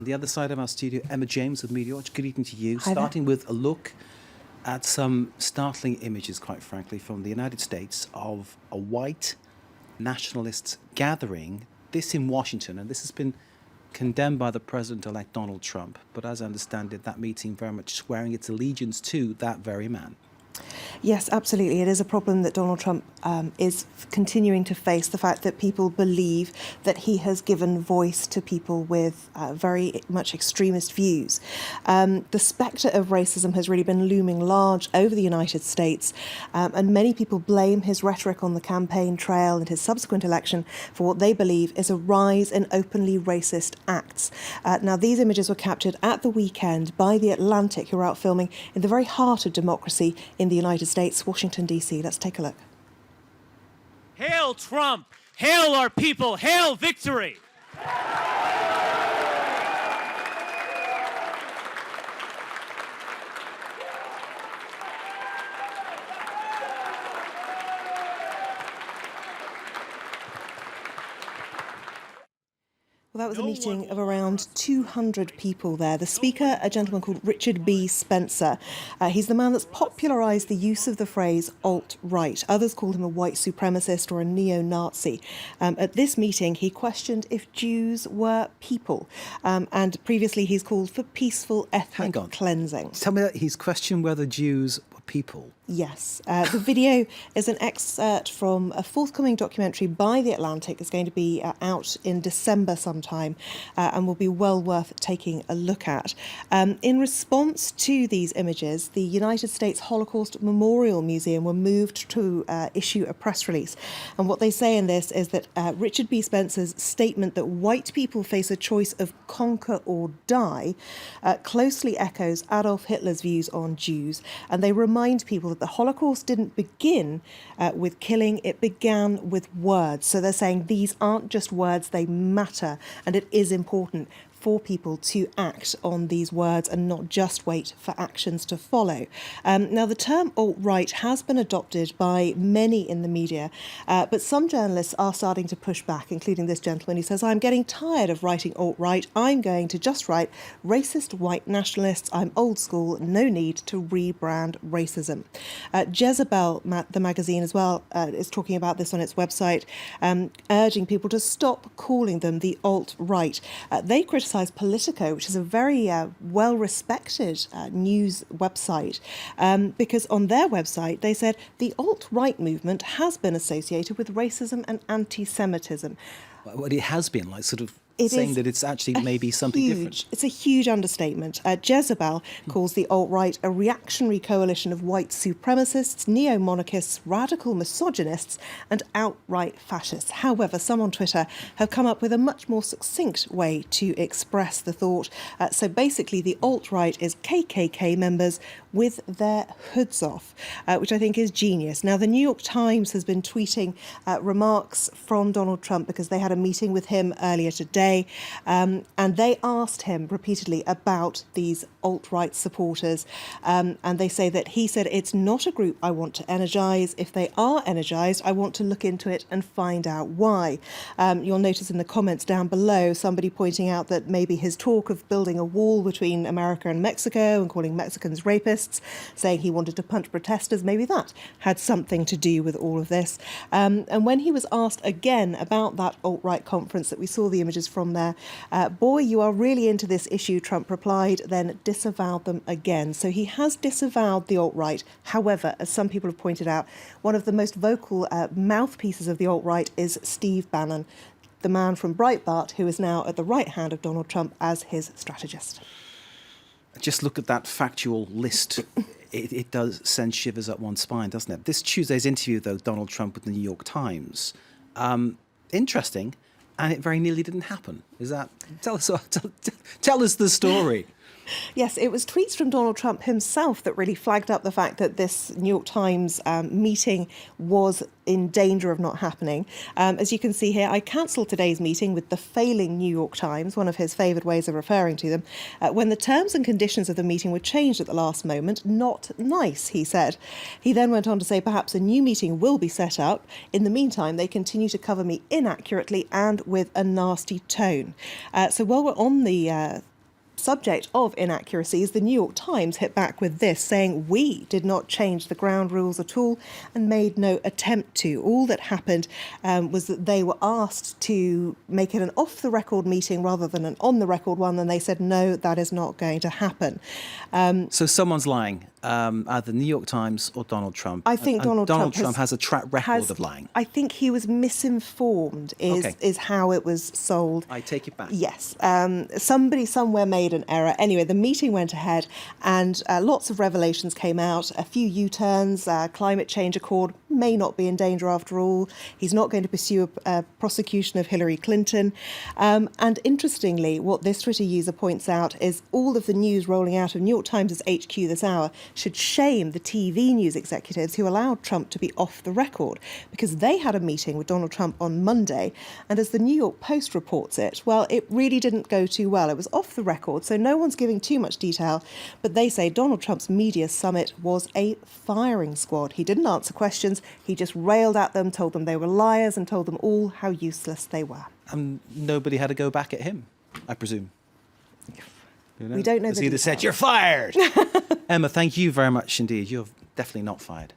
The other side of our studio, Emma James of MediaWatch. Good evening to you. Hi there. Starting with a look at some startling images, quite frankly, from the United States of a white nationalist gathering, this in Washington, and this has been condemned by the President-elect Donald Trump, but as I understand it, that meeting very much swearing its allegiance to that very man. Yes, absolutely. It is a problem that Donald Trump is continuing to face, the fact that people believe that he has given voice to people with very much extremist views. The spectre of racism has really been looming large over the United States, and many people blame his rhetoric on the campaign trail and his subsequent election for what they believe is a rise in openly racist acts. Now, these images were captured at the weekend by The Atlantic, who are out filming in the very heart of democracy in the United States, Washington, D.C. Let's take a look. Hail Trump! Hail our people! Hail victory! Well, that was a meeting of around 200 people there. The speaker, a gentleman called Richard B. Spencer. He's the man that's popularised the use of the phrase alt-right. Others call him a white supremacist or a neo-Nazi. At this meeting, he questioned if Jews were people. And previously, he's called for peaceful ethnic cleansing. Tell me that he's questioned whether Jews were people. Yes. The video is an excerpt from a forthcoming documentary by The Atlantic. It's going to be out in December sometime and will be well worth taking a look at. In response to these images, the United States Holocaust Memorial Museum were moved to issue a press release. And what they say in this is that Richard B. Spencer's statement that white people face a choice of conquer or die closely echoes Adolf Hitler's views on Jews. And they remind people that the Holocaust didn't begin with killing, it began with words. So they're saying these aren't just words, they matter, and it is important for people to act on these words and not just wait for actions to follow. Now, the term alt-right has been adopted by many in the media, but some journalists are starting to push back, including this gentleman who says, I'm getting tired of writing alt-right. I'm going to just write racist white nationalists. I'm old school. No need to rebrand racism. Jezebel, the magazine as well, is talking about this on its website, urging people to stop calling them the alt-right. They criticise Politico, which is a very well-respected news website, because on their website they said the alt-right movement has been associated with racism and anti-Semitism. Well, it has been, like, sort of saying that it's actually maybe something different. It's a huge understatement. Jezebel calls the alt-right a reactionary coalition of white supremacists, neo-monarchists, radical misogynists, and outright fascists. However, some on Twitter have come up with a much more succinct way to express the thought. So basically, the alt-right is KKK members with their hoods off, which I think is genius. Now, the New York Times has been tweeting remarks from Donald Trump because they had a meeting with him earlier today. And they asked him repeatedly about these alt-right supporters. And they say that he said, it's not a group I want to energise. If they are energised, I want to look into it and find out why. You'll notice in the comments down below, somebody pointing out that maybe his talk of building a wall between America and Mexico and calling Mexicans rapists, saying he wanted to punch protesters, maybe that had something to do with all of this. And when he was asked again about that alt-right conference that we saw the images from there, boy, you are really into this issue, Trump replied, then disavowed them again. So he has disavowed the alt-right. However, as some people have pointed out, one of the most vocal mouthpieces of the alt-right is Steve Bannon, the man from Breitbart, who is now at the right hand of Donald Trump as his strategist. Just look at that factual list. It does send shivers up one's spine, doesn't it? This Tuesday's interview, though, Donald Trump with the New York Times, interesting, and it very nearly didn't happen. Is that? Tell us the story. Yes, it was tweets from Donald Trump himself that really flagged up the fact that this New York Times meeting was in danger of not happening. As you can see here, I cancelled today's meeting with the failing New York Times, one of his favoured ways of referring to them, when the terms and conditions of the meeting were changed at the last moment. Not nice, he said. He then went on to say perhaps a new meeting will be set up. In the meantime, they continue to cover me inaccurately and with a nasty tone. So while we're on the subject of inaccuracies, the New York Times hit back with this, saying, "We did not change the ground rules at all and made no attempt to. All that happened was that they were asked to make it an off-the-record meeting rather than an on-the-record one, and they said, no, that is not going to happen." So someone's lying, either New York Times or Donald Trump. I think And Donald Trump has a track record of lying. I think he was misinformed, is how it was sold. I take it back. Yes. Somebody somewhere made an error. Anyway, the meeting went ahead and lots of revelations came out, a few U-turns, climate change accord may not be in danger after all. He's not going to pursue a prosecution of Hillary Clinton. And interestingly, what this Twitter user points out is all of the news rolling out of New York Times' HQ this hour should shame the TV news executives who allowed Trump to be off the record, because they had a meeting with Donald Trump on Monday, and as the New York Post reports it, well, it really didn't go too well. It was off the record, so no one's giving too much detail, but they say Donald Trump's media summit was a firing squad. He didn't answer questions, he just railed at them, told them they were liars, and told them all how useless they were. And nobody had to go back at him, I presume. We don't know It's the either said, details. "You're fired." Emma, thank you very much indeed. You're definitely not fired.